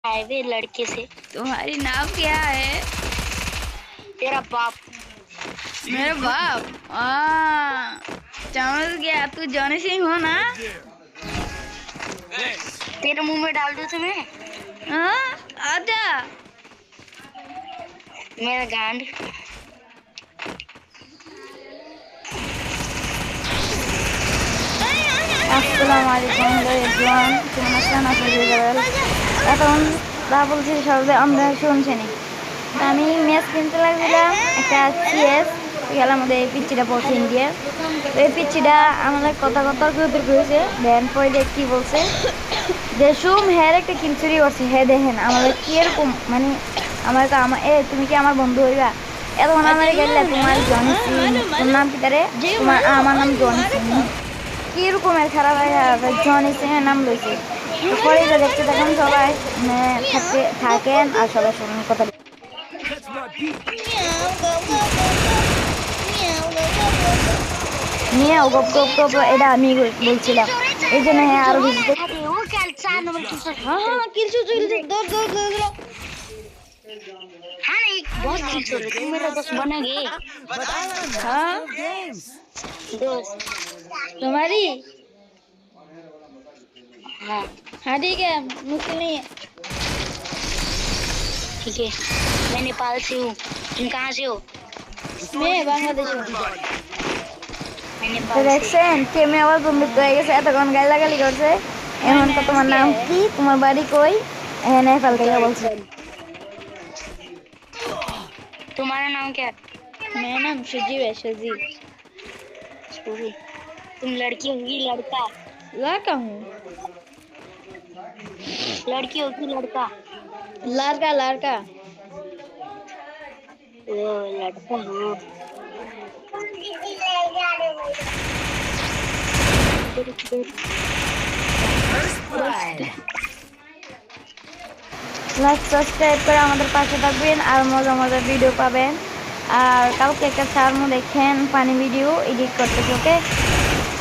आए वे लड़के से। तुम्हारी नाम क्या है? तेरा बाप। मेरा बाप? समझ गया, तू जॉनी सिंह हो ना? तेरे मुंह में डाल दूं तुम्हें? आजा। मेरा गांड। আসসালামু আলাইকুম এভরিওয়ান, কেমন আছেন? আশা করি ভালো। এখন যা বলছি সবাই আপনারা শুনছেন। তো আমি ম্যাচ কিনতে লাগছিলাম একটা সিএস খেলার মধ্যে। এই পিচ্ছিটা পড়ছে ইন্ডিয়া। তো এই পিচ্ছিটা আমাদের কথা হয়েছে। দেন পরে দেখ কী বলছে, দেশুম হ্যার একটা কিনচুরি করছে। হ্যাঁ দেখেন আমাদের কীরকম, মানে আমার তুমি কি আমার বন্ধু হইবা? এখন আমার গেলে তোমার জনি সিং, তোর নাম কি? তারে আমার নাম জনি সিং। কিরকমের খারাপ জনি সিং এর নাম লইছে। পরে দেখতে থাকেন সবাই, থাকেন আর সবাই শুনুন কথা। নিয়ে গপ গপ গপ এটা আমি বলছিলাম, এই জন্য আরো বেশি। हाँ किल दौड़ दौड़ दौड़। हाँ नहीं, बहुत किल चल रही है। मेरा दोस्त बना गए। हाँ दोस्त तुम्हारी? हाँ हाँ ठीक है, मुश्किल नहीं है। ठीक है। मैं नेपाल से हूँ। तुम कहाँ से हो? मैं बांग्लादेश हूँ। मैं তো नेपाल से। দেখছেন কেমে আবার বন্ধুত্ব হয়ে গেছে, এতক্ষণ গালাগালি করছে। এখন তো তোমার নাম কি, তোমার বাড়ি কই? হ্যাঁ নেপাল থেকে বলছে। तुम्हारा नाम क्या है? मेरा नाम सुजीव है, सुजीव। सूरी। तुम लड़की होगी लड़का? लड़का हूँ। लड़की होगी लड़का? लड़का लड़का। ओ लड़का हाँ। লাইক সাবস্ক্রাইব করে আমাদের পাশে থাকবেন আর মজা মজার ভিডিও পাবেন। আর কালকে একটা ছাড়মু দেখেন, পানি ভিডিও এডিট করতে। ওকে,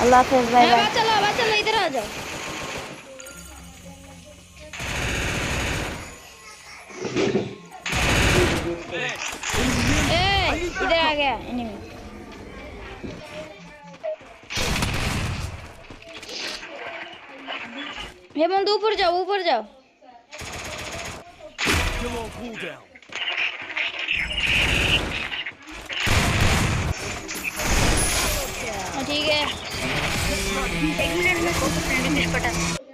আল্লাহ হাফেজ, বাই বাই। बात चलो इधर आ जाओ। इधर आ गया एनिमी। ये बंदू ऊपर जाओ, ऊपर जाओ। ठीक है। एक मिनट में